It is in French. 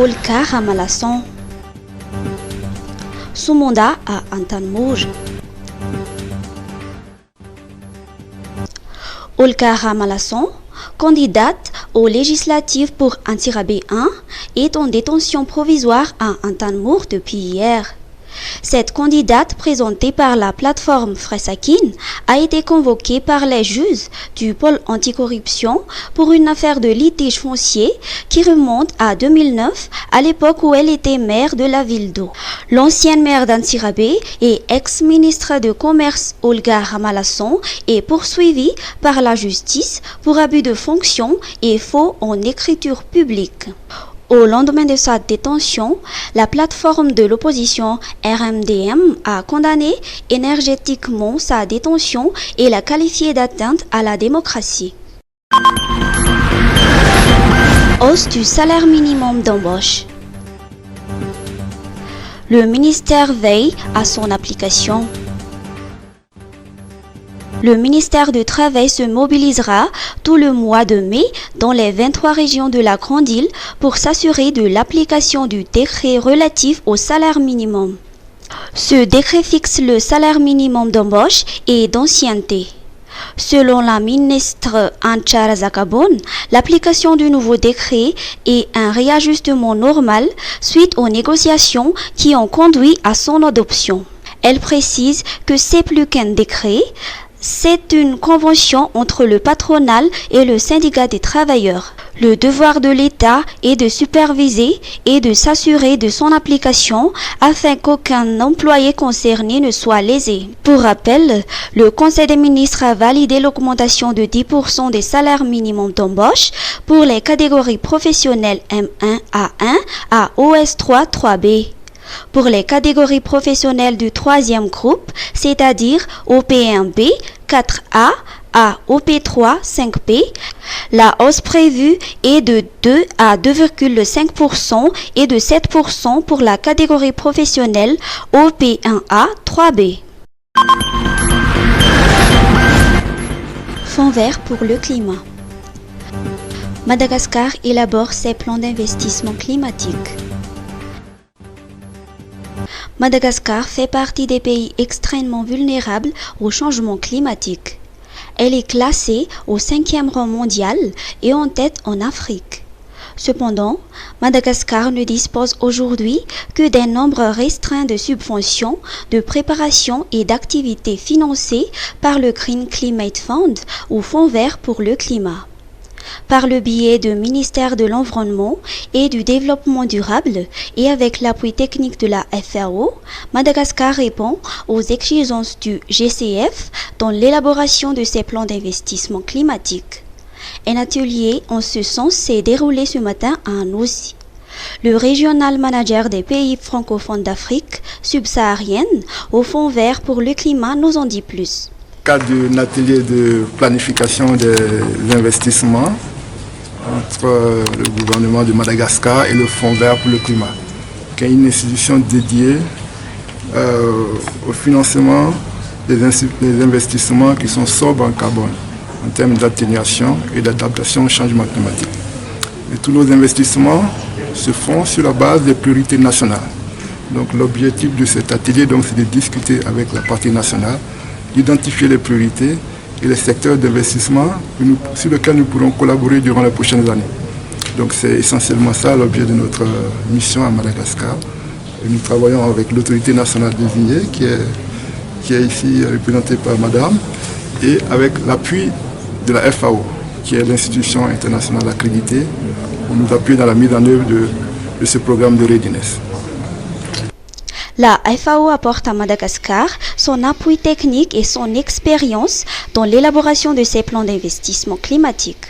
Olka Ramalasson. Son mandat à Antanmouj. Olka Ramalasson, candidate aux législatives pour Antsirabe 1, est en détention provisoire à Antanmouj depuis hier. Cette candidate, présentée par la plateforme Fresakin, a été convoquée par les juges du pôle anticorruption pour une affaire de litige foncier qui remonte à 2009, à l'époque où elle était maire de la ville d'O. L'ancienne maire d'Antsirabe et ex-ministre de Commerce Olka Ramalasson est poursuivie par la justice pour abus de fonction et faux en écriture publique. Au lendemain de sa détention, la plateforme de l'opposition RMDM a condamné énergétiquement sa détention et l'a qualifiée d'atteinte à la démocratie. Hausse du salaire minimum d'embauche. Le ministère veille à son application. Le ministère du Travail se mobilisera tout le mois de mai dans les 23 régions de la Grande Île pour s'assurer de l'application du décret relatif au salaire minimum. Ce décret fixe le salaire minimum d'embauche et d'ancienneté. Selon la ministre Anchar Zakabon, l'application du nouveau décret est un réajustement normal suite aux négociations qui ont conduit à son adoption. Elle précise que c'est plus qu'un décret. C'est une convention entre le patronal et le syndicat des travailleurs. Le devoir de l'État est de superviser et de s'assurer de son application afin qu'aucun employé concerné ne soit lésé. Pour rappel, le Conseil des ministres a validé l'augmentation de 10% des salaires minimums d'embauche pour les catégories professionnelles M1A1 à OS3 3B. Pour les catégories professionnelles du troisième groupe, c'est-à-dire OP1B, 4A à OP3, 5B, la hausse prévue est de 2 à 2,5% et de 7% pour la catégorie professionnelle OP1A, 3B. Fonds vert pour le climat. Madagascar élabore ses plans d'investissement climatique. Madagascar fait partie des pays extrêmement vulnérables au changement climatique. Elle est classée au 5e rang mondial et en tête en Afrique. Cependant, Madagascar ne dispose aujourd'hui que d'un nombre restreint de subventions, de préparation et d'activités financées par le Green Climate Fund ou Fonds vert pour le climat. Par le biais du ministère de l'Environnement et du Développement durable et avec l'appui technique de la FAO, Madagascar répond aux exigences du GCF dans l'élaboration de ses plans d'investissement climatique. Un atelier en ce sens s'est déroulé ce matin à Nosy. Le régional manager des pays francophones d'Afrique subsaharienne au Fonds vert pour le climat nous en dit plus. Dans le cadre d'un atelier de planification des investissements entre le gouvernement de Madagascar et le Fonds vert pour le climat, qui est une institution dédiée au financement des investissements qui sont sobres en carbone, en termes d'atténuation et d'adaptation au changement climatique. Et tous nos investissements se font sur la base des priorités nationales. Donc l'objectif de cet atelier, c'est de discuter avec la partie nationale, d'identifier les priorités et les secteurs d'investissement sur lesquels nous pourrons collaborer durant les prochaines années. Donc c'est essentiellement ça l'objet de notre mission à Madagascar. Et nous travaillons avec l'autorité nationale désignée qui est ici représentée par Madame et avec l'appui de la FAO, qui est l'institution internationale accréditée, pour nous appuyer dans la mise en œuvre de ce programme de readiness. La FAO apporte à Madagascar son appui technique et son expérience dans l'élaboration de ses plans d'investissement climatique.